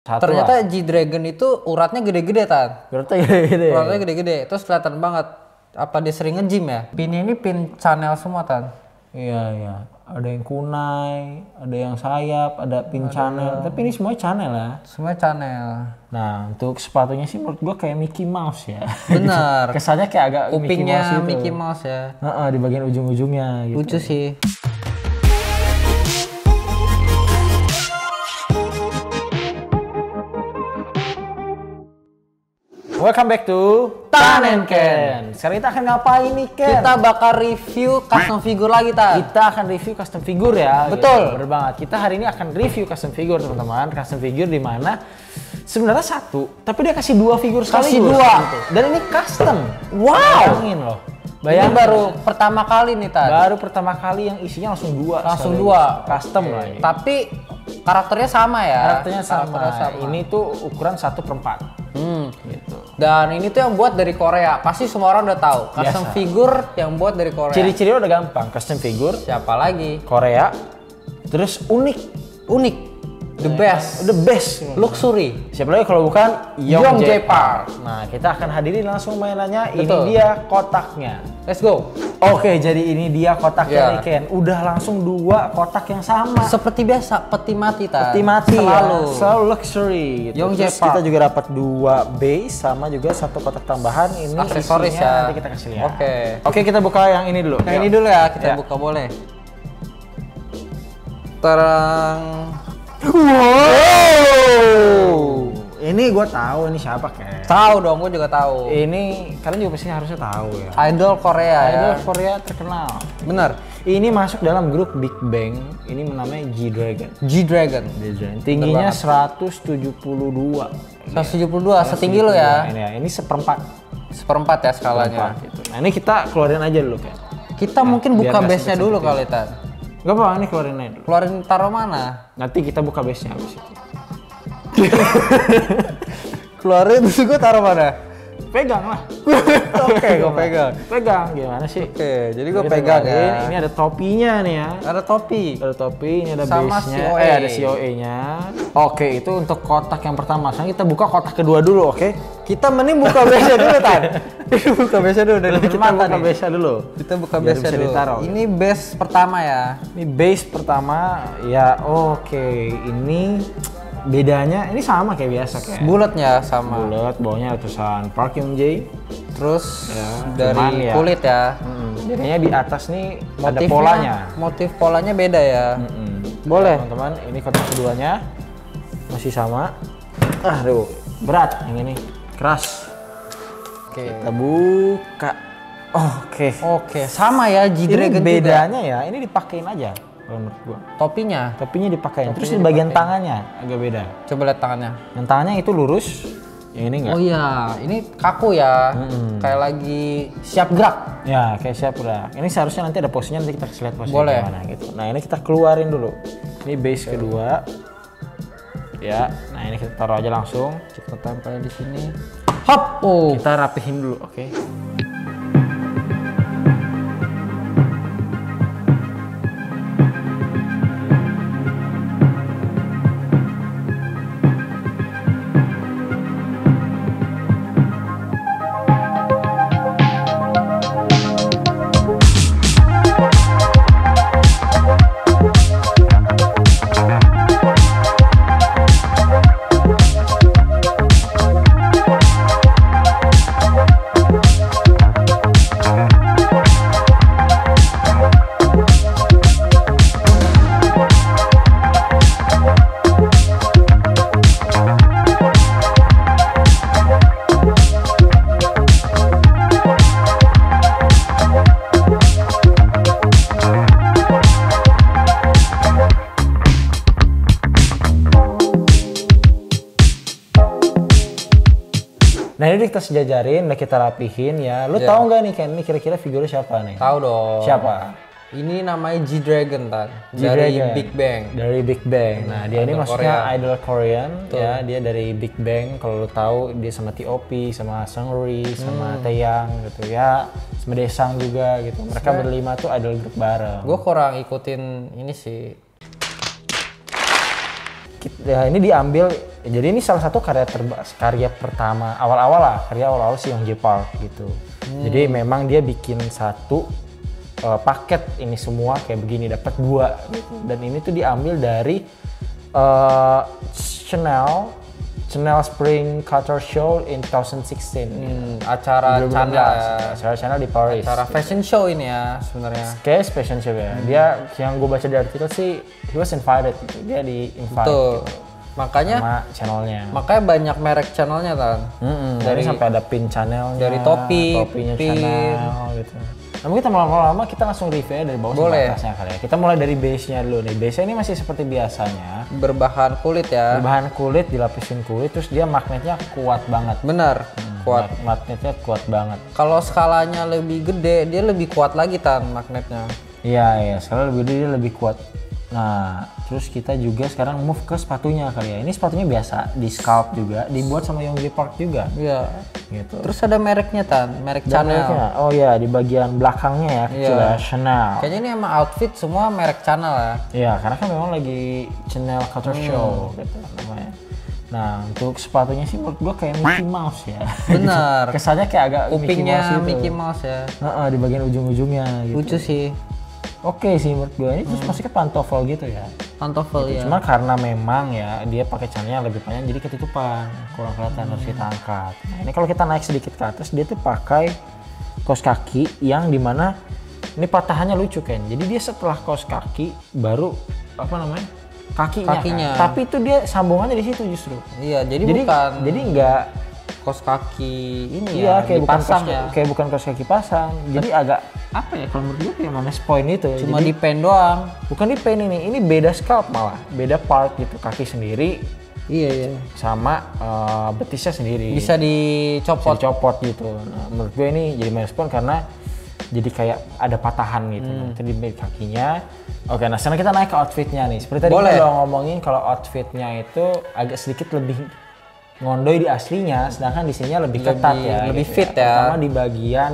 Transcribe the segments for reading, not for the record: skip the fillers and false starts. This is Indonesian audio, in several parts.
Ternyata G-Dragon itu uratnya gede-gede, Tan. Uratnya gede-gede. Uratnya gede-gede. Terus kelihatan banget. Apa dia sering nge-gym ya? Pinnya ini pin Chanel semua, Tan. Iya. Ada yang kunai, ada yang sayap, ada pin Chanel. Tapi ini semuanya Chanel ya. Semua Chanel. Nah, untuk sepatunya sih menurut gua kayak Mickey Mouse ya. Bener. Kesannya kayak agak kupingnya Mickey Mouse ya. Di bagian ujung-ujungnya gitu. Lucu sih. Welcome back to Tan and Ken. Sekarang kita akan ngapain nih, Ken? Kita bakal review custom figure lagi, Tan. Kita akan review custom figure ya. Betul. Gitu. Bener banget. Kita hari ini akan review custom figure, teman-teman. Custom figure di mana sebenarnya satu, tapi dia kasih dua figure sekaligus. Kasih dua. Gitu. Dan ini custom. Wow. Bayangin loh. Ini baru pertama kali nih, Tan. Baru pertama kali yang isinya langsung dua. Langsung dua. Custom lah. Tapi karakternya sama ya. Karakternya sama. Ini tuh ukuran 1/4. Gitu. Dan ini tuh yang buat dari Korea. Pasti semua orang udah tahu. Custom figure yang buat dari Korea. Ciri-cirinya udah gampang. Custom figure. Siapa lagi? Korea. Terus unik. The best. The best. Luxury. Siapa lagi kalau bukan Yongjae Park. Nah, kita akan hadirin langsung mainannya. Betul. Ini dia kotaknya. Let's go. Oke, jadi ini dia kotaknya nih, Ken. Udah langsung dua kotak yang sama. Seperti biasa, peti mati, Tan. Peti mati selalu. Ya. Selalu luxury gitu. Yongjae Terus Park. kita juga dapat dua base sama juga satu kotak tambahan. Ini aksesoris isinya ya. nanti kita kasih lihat. Oke, kita buka yang ini dulu. Yang ini dulu ya, kita buka boleh. Terang. Wow. Ini gue tahu ini siapa, Ken. Tahu dong, gue juga tahu. Ini kalian juga pasti harusnya tahu ya. Idol Korea ya. Idol Korea terkenal. Bener. Ini masuk dalam grup Big Bang. Ini namanya G-Dragon. G-Dragon. Tingginya 172. 172, setinggi lo ya. Ini seperempat. Seperempat ya skalanya. Gitu. Nah, ini kita keluarin aja dulu, Ken. Kita mungkin buka base-nya dulu kali, Tan. Gak apa-apa, ini keluarin aja dulu. Keluarin taruh mana? Nanti kita buka base-nya habis itu. Keluarin terus gue taruh mana? Pegang lah. Oke, gue pegang. Pegang gimana sih? Oke, jadi gue pegang ya. Ini ada topinya nih ya. Ada topi. Ada topi, ini ada sama base-nya. COE. Ada COE-nya. Oke, itu untuk kotak yang pertama. Sekarang kita buka kotak kedua dulu, oke? Kita mending buka base-nya dulu, Tan. Buka base-nya dulu dari kita buka base-nya dulu. Kita buka base-nya dulu. Ditaruh. Ini base pertama ya. Ini base pertama ya. Oke, ini bedanya ini sama kayak biasa kayak. Bulatnya sama. Bulat, bawahnya ada tulisan Park Yongjae. Terus ya, dari kulit ya. Jadinya di atas nih ada polanya. Motif polanya beda ya. Boleh. Teman-teman, ini kotak keduanya masih sama. Aduh, berat yang ini. Keras. Oke. Kita buka. Oke, sama ya G-Dragon. Ini bedanya ya, ini dipakein aja. Menurut gua. Topinya dipakein. Terus di bagian tangannya agak beda. Coba lihat tangannya. Yang tangannya itu lurus, yang ini enggak. Oh iya, ini kaku ya. Kayak lagi siap gerak. Ya, kayak siap gerak. Ini seharusnya nanti ada posisinya, nanti kita kasih lihat posisinya gimana gitu. Nah, ini kita keluarin dulu. Ini base kedua. Ya, nah ini kita taruh aja langsung. Kita tempelin di sini. Hop. Kita rapihin dulu, oke. Nah, ini kita sejajarin, udah kita rapihin ya. Lu tahu nggak nih, Ken, ini kira-kira figurnya siapa nih? Tahu dong. Siapa? Ini namanya G-Dragon, Tan. Dari Big Bang. Dari Big Bang. Nah, dia ini maksudnya idol Korean. Tuh. Ya. Dia dari Big Bang. Kalau lu tahu, dia sama T.O.P, sama Seungri, sama Taeyang gitu ya. Sama Daesung juga gitu. Mereka berlima tuh idol grup bareng. Gue kurang ikutin ini sih. Ya, ini diambil, jadi ini salah satu karya pertama awal-awal si Yonggi Park gitu. Jadi memang dia bikin satu paket ini semua kayak begini, dapat 2 gitu. Dan ini tuh diambil dari Chanel Spring Culture Show in 2016. Acara Channel di Paris. Acara fashion show ini ya sebenarnya. Kayak fashion show ya. Dia yang gue baca di artikel sih, he was invited gitu. Dia di-invite gitu. Makanya sama channelnya. Makanya banyak merek channelnya kan. Dari sampai ada pin channelnya. Dari topinya channel gitu. Nah mungkin kita lama-lama kita langsung review dari bawah sampai atasnya kali ya. Kita mulai dari base-nya dulu nih. Base-nya ini masih seperti biasanya. Berbahan kulit ya. Berbahan kulit, dilapisin kulit, terus dia magnetnya kuat banget. Benar, kuat. Magnetnya kuat banget. Kalau skalanya lebih gede, dia lebih kuat lagi magnetnya. Iya, skala lebih gede dia lebih kuat. Nah, terus kita juga sekarang move ke sepatunya kali ya. Ini sepatunya biasa, di scalp juga, dibuat sama Yonggi Park juga. Iya. Gitu. Terus ada mereknya merek Chanel. Mereknya. Oh iya, di bagian belakangnya ya, kecil ya, Chanel. Kayaknya ini emang outfit semua merek Chanel ya. Iya, karena kan memang lagi Chanel Culture Show gitu namanya. Nah, untuk sepatunya sih menurut gua kayak Mickey Mouse ya. Benar. Kesannya kayak agak kupingnya Mickey Mouse ya. Di bagian ujung-ujungnya gitu. Lucu sih. Oke sih menurut gue ini terus masih ke pantofel gitu ya. Pantofel gitu. ya. Cuma karena memang ya dia pakai celana lebih panjang jadi ketutupan, kurang kelihatan harus kita angkat. Nah, ini kalau kita naik sedikit ke atas dia tuh pakai kaos kaki yang dimana ini patahannya lucu kan. Jadi dia setelah kaos kaki baru kakinya. Kan? Tapi itu dia sambungannya di situ justru. Iya, jadi enggak kaos kaki ini ya kayak dipasang kayak bukan kaos kaki pasang. Jadi agak apa ya kalau menurut gue kayak mana point itu. Cuma jadi, di pen doang. Bukan di pen ini beda scalp malah, beda part gitu, kaki sendiri. Iya. Sama betisnya sendiri. Bisa dicopot gitu. Nah, menurut gue ini jadi minus point karena jadi kayak ada patahan gitu. Itu di kakinya. Oke, nah sekarang kita naik ke outfitnya nih. Seperti tadi kita udah ngomongin kalau outfitnya itu agak sedikit lebih ngondoy di aslinya, sedangkan di sininya lebih ketat ya, lebih gitu fit ya. Terutama di bagian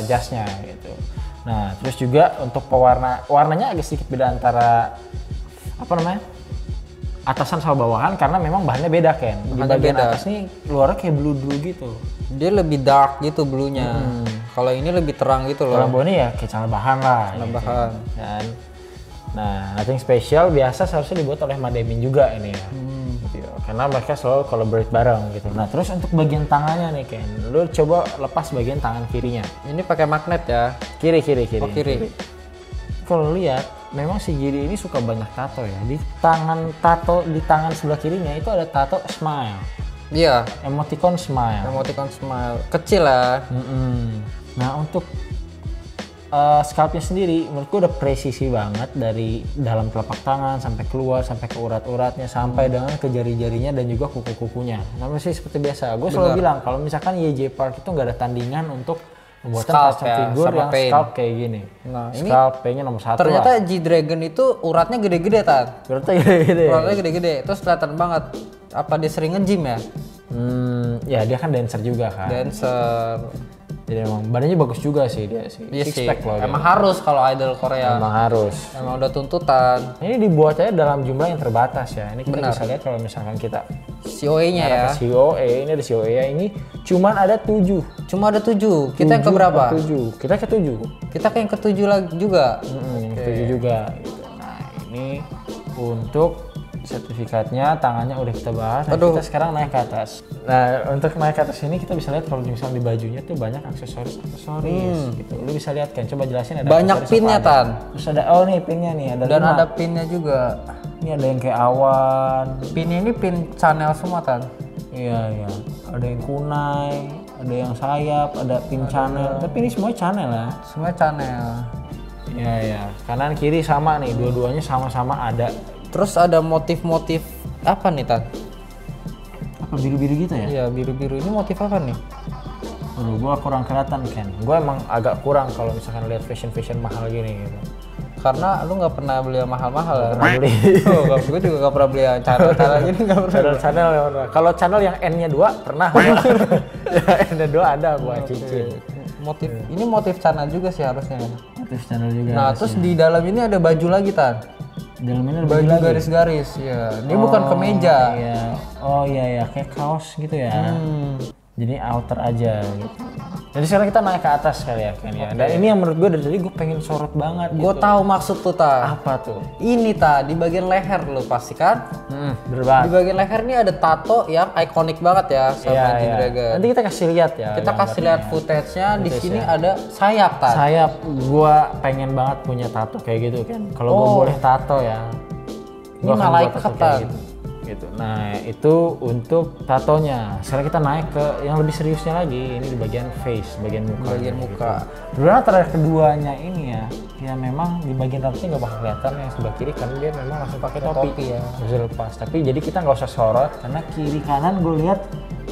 jasnya gitu. Nah, terus juga untuk warnanya agak sedikit beda antara atasan sama bawahan karena memang bahannya beda kan. Di bagian atas nih luarnya kayak blue gitu. Dia lebih dark gitu bluenya. Kalau ini lebih terang gitu loh. Kalau bawah ini ya kayak celana bahan lah. Celana bahan. Kan. Nah, nothing special biasa seharusnya dibuat oleh Mademin juga ini ya. Gitu. Karena mereka selalu collaborate bareng gitu. Nah, terus untuk bagian tangannya nih Ken, lu coba lepas bagian tangan kirinya. Ini pakai magnet ya? Kiri. Oh, kiri. Kalau lihat, memang si Giri ini suka banyak tato ya. Di tangan sebelah kirinya itu ada tato smile. Iya. Emoticon smile. Kecil lah. Nah, untuk scalpnya sendiri menurut gue udah presisi banget dari dalam telapak tangan sampai keluar sampai ke urat-uratnya sampai dengan ke jari-jarinya dan juga kuku-kukunya. Nah masih seperti biasa. Gue selalu bilang kalau misalkan YJ Park itu nggak ada tandingan untuk membuat custom figur yang scalp kayak gini. Nah, scalp P-nya nomor 1 ternyata lah. G-Dragon itu uratnya gede-gede Uratnya gede-gede. Terus kelihatan banget. Apa dia sering nge-gym ya? Ya dia kan dancer juga kan. Jadi emang badannya bagus juga sih dia sih. Iya six pack loh. Emang harus kalau idol Korea. Emang harus. Emang udah tuntutan. Ini dibuatnya dalam jumlah yang terbatas ya. Ini kita bisa lihat kalau misalkan kita COE-nya ya. COE, ini ada COE ya. Ini cuman ada 7. Cuma ada 7. Kita yang keberapa? 7. Kita ke-7. Kita ke yang ke-7 lagi juga. Yang ke-7 juga gitu. Nah, ini untuk sertifikatnya, tangannya udah kita bahas. Nah, kita sekarang naik ke atas. Nah, untuk naik ke atas ini kita bisa lihat kalau misalnya di bajunya tuh banyak aksesoris gitu. Lu bisa lihat kan, coba jelasin ada banyak pinnya Tan. Terus ada ini pinnya nih, ada dan 5. Ada pinnya juga. Ini ada yang kayak awan. Pinnya ini pin Chanel semua Tan. Iya. Ada yang kunai, ada yang sayap, ada pin Chanel. Tapi ini semuanya Chanel ya. Semua Chanel. Iya. Kanan kiri sama nih, dua-duanya sama-sama ada. Terus ada motif-motif apa nih Tan? Apa biru-biru gitu ya? Iya biru-biru, ini motif apa nih? Aduh, gua kurang kelihatan Ken. Gua emang agak kurang kalau misalkan lihat fashion mahal gini gitu. Karena lu nggak pernah beli yang mahal-mahal ya? Pernah beli. Gue juga nggak pernah beli yang Chanel gini, nggak pernah. Chanel ya pernah. Kalau Chanel yang N-nya 2 pernah. Ya, N-nya 2 ada gua cicil. Ini motif Chanel juga sih harusnya. Motif Chanel juga. Nah terus di dalam ini ada baju lagi Tan. Dalamannya lebih baju lagi. garis-garis ya. Dia bukan kemeja. Iya. Oh iya kayak kaos gitu ya. Jadi outer aja gitu. Jadi sekarang kita naik ke atas kali ya kan ya. Dan ini yang menurut gue dari tadi gue pengen sorot banget. Gue gitu. tahu maksud tuh ta. Apa tuh? Ini ta di bagian leher lo pasti kan? Bener Di banget. bagian leher ini ada tato yang ikonik banget ya sama Iya, G-Dragon. Nanti kita kasih lihat ya. Kita kasih lihat footage-nya. Di sini ada sayap ta. Sayap, gue pengen banget punya tato kayak gitu kan. Kalau gue boleh tato ya. Ini gua akan buat malaikat tato kayak tan. gitu. Nah itu untuk tatonya. Sekarang kita naik ke yang lebih seriusnya lagi. Ini di bagian face, bagian muka. Bagian muka. Sebenarnya antara keduanya ini ya memang di bagian rambutnya nggak bakal kelihatan yang sebelah kiri karena dia memang langsung pakai topi ya. bisa lepas. Tapi jadi kita nggak usah sorot karena kiri kanan gue lihat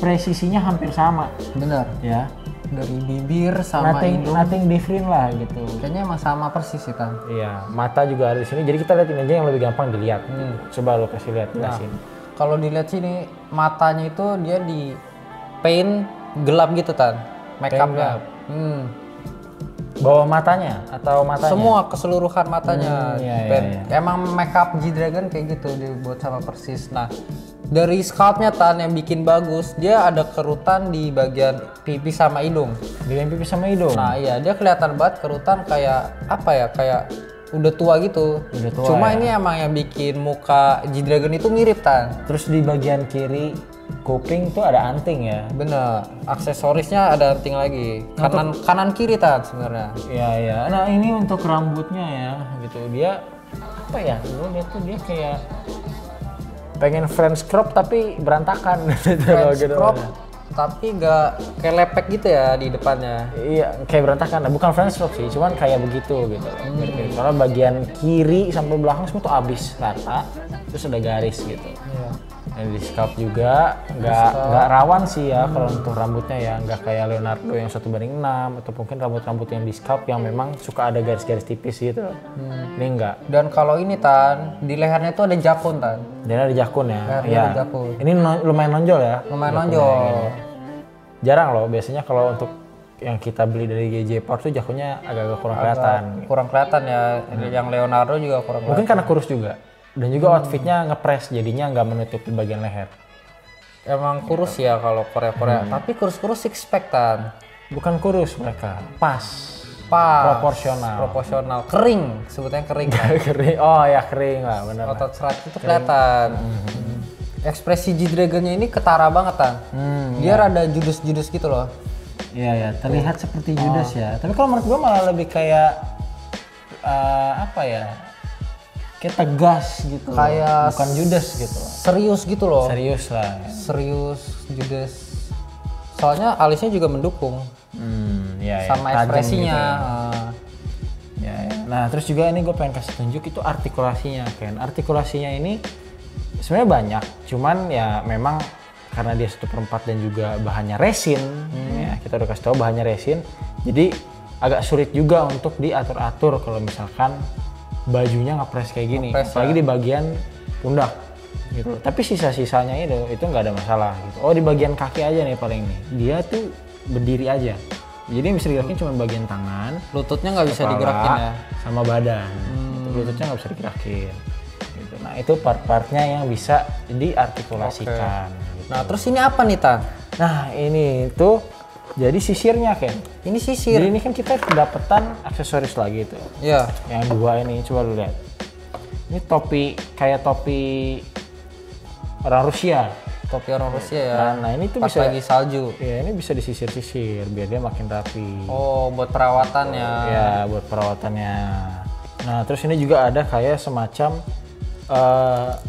presisinya hampir sama Bener. ya. Dari bibir sama hidung. Nothing different lah gitu. Kayaknya emang sama persis sih tan. Iya, mata juga ada di sini. Jadi kita liatin aja yang lebih gampang dilihat. Coba lo kasih lihat jelasin. Kalau dilihat sini matanya itu dia di paint gelap gitu tan. Make up-nya. Bawah matanya atau matanya? Semua keseluruhan matanya. Iya. Emang make up G-Dragon kayak gitu dibuat sama persis. Nah, dari sculptnya tan yang bikin bagus, dia ada kerutan di bagian pipi sama hidung. Di pipi sama hidung. Nah, iya dia kelihatan banget kerutan kayak apa ya? Kayak udah tua gitu. Udah tua, Cuma ya? ini emang yang bikin muka G-Dragon itu mirip tan. Terus di bagian kiri kuping tuh ada anting ya. Bener. Aksesorisnya ada anting lagi. Kanan kiri tan sebenarnya. Iya. Nah ini untuk rambutnya ya gitu. Dia apa ya? Gue lihat tuh dia kayak pengen French crop tapi berantakan. French crop tapi gak kayak lepek gitu ya di depannya. Iya, kayak berantakan. Nah, bukan French crop sih, cuman kayak begitu gitu. Soalnya bagian kiri sampai belakang semua tuh abis rata, terus ada garis gitu. Iya. Dan di scalp juga nggak rawan sih ya kalau untuk rambutnya ya, nggak kayak Leonardo yang 1:6 atau mungkin rambut-rambut yang di scalp yang memang suka ada garis-garis tipis gitu. Ini enggak. Dan kalau ini tan di lehernya itu ada jakun tan. Dan ada jakun ya. Lehernya Iya. ada jakun. Ini lumayan nonjol ya. Lumayan jakunnya nonjol. gini. Jarang loh, biasanya kalau untuk yang kita beli dari GJ Park tuh jakunnya agak-agak kurang kelihatan. Kurang kelihatan ya. Yang Leonardo juga kurang Mungkin kelihatan. karena kurus juga. Dan juga outfitnya ngepres jadinya nggak menutup di bagian leher. Emang kurus ya kalau Korea-Korea. Tapi kurus-kurus six pack tan. Bukan kurus mereka, pas. Proporsional. Kering, sebutnya kering kan. Kering. Oh ya kering lah, benar. Otot serat itu kelihatan. Ekspresi G-Dragonnya ini ketara banget tan. Dia rada judes-judes gitu loh. Iya, terlihat seperti Judas ya. Tapi kalau menurut gua malah lebih kayak apa ya? Kayak tegas gitu. Kayak bukan Judas gitu. Serius gitu loh. Serius lah. Serius, judes. Soalnya alisnya juga mendukung Ya, sama tajam ekspresinya. gitu ya. Ya. Nah, terus juga ini gue pengen kasih tunjuk itu artikulasinya, Ken. Artikulasinya ini sebenarnya banyak, cuman ya memang karena dia 1/4 dan juga bahannya resin, ya kita udah kasih tahu bahannya resin, jadi agak sulit juga untuk diatur-atur kalau misalkan bajunya ngepres kayak gini, apalagi di bagian pundak gitu. Tapi sisa-sisanya itu nggak ada masalah gitu. Oh di bagian kaki aja nih paling nih, dia tuh berdiri aja. Jadi yang bisa digerakin cuma bagian tangan, Lututnya nggak bisa kepala, digerakin ya. sama badan. Gitu. Lututnya nggak bisa digerakin. Gitu. Nah itu part-partnya yang bisa diartikulasikan. Gitu. Nah terus ini apa nih tan? Nah ini tuh jadi sisirnya Ken. Ini sisir. Jadi ini kan kita kedapetan aksesoris lagi tuh. Iya. Yang dua ini coba lu lihat. Ini topi kayak topi orang Rusia. Topi orang Rusia ya. Nah ini tuh Pas bisa lagi salju. ya ini bisa disisir-sisir biar dia makin rapi. Oh buat perawatannya. Ya buat perawatannya. Nah terus ini juga ada kayak semacam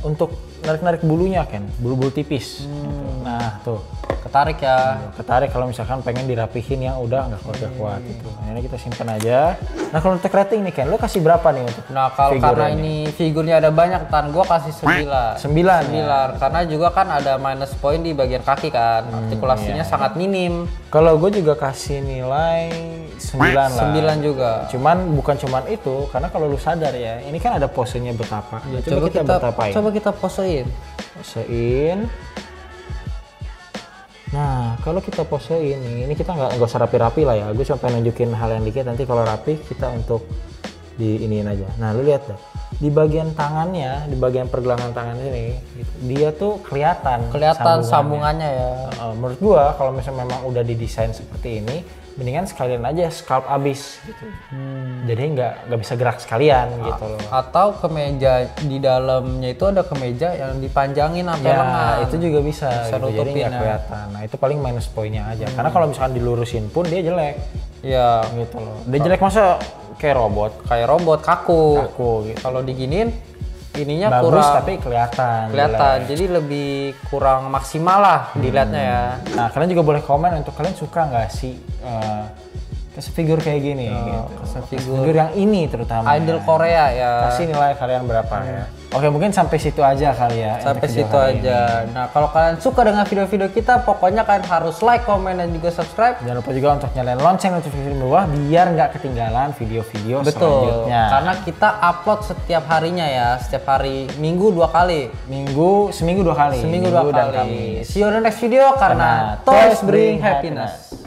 untuk narik-narik bulunya kan, bulu-bulu tipis. Nah tuh Ketarik ya. ketarik kalau misalkan pengen dirapihin yang udah nggak kuat gitu. Nah, ini kita simpan aja. Nah kalau untuk rating nih Ken, lo kasih berapa nih untuk? Nah kalau karena ini figurnya ada banyak tan, gua kasih 9. 9. Karena juga kan ada minus point di bagian kaki kan, artikulasinya sangat minim. Kalau gue juga kasih nilai 9 lah. 9 juga. Cuman bukan cuman itu, karena kalau lu sadar ya, ini kan ada posenya betapa. Ya, coba kita betapain. Coba kita posein. Posein. Nah, kalau kita posein ini kita nggak usah rapi-rapi lah ya. Gue cuma pengen nunjukin hal yang dikit. Nanti kalau rapi kita untuk di iniin aja. Nah lu lihat deh, di bagian tangannya, di bagian pergelangan tangan ini, gitu, dia tuh kelihatan sambungannya ya. Menurut gua kalau misalnya memang udah didesain seperti ini, mendingan sekalian aja scalp abis gitu. Jadi nggak bisa gerak sekalian gitu loh. Atau kemeja di dalamnya itu ada kemeja yang dipanjangin sampai lengan. Itu juga bisa gitu. Jadi nutupin nggak kelihatan. Nah itu paling minus poinnya aja. Karena kalau misalkan dilurusin pun dia jelek. Iya. Gitu loh. Dia jelek masa kayak robot kaku gitu. Kalau diginin ininya bagus kurang tapi kelihatan jadi lebih kurang maksimal lah dilihatnya ya. Nah kalian juga boleh komen untuk kalian suka nggak sih custom figure kayak gini gitu. Custom figure yang ini terutama idol Korea ya. Kasih nilai kalian berapa ya. Oke mungkin sampai situ aja kali ya. Sampai situ aja. Nah kalau kalian suka dengan video-video kita, pokoknya kalian harus like, comment, dan juga subscribe. Jangan lupa juga untuk nyalain lonceng notifikasi di bawah biar nggak ketinggalan video-video selanjutnya. Karena kita upload setiap harinya ya, setiap hari Minggu 2 kali. Seminggu 2 kali. Seminggu 2 kali. See you on the next video karena toys bring happiness.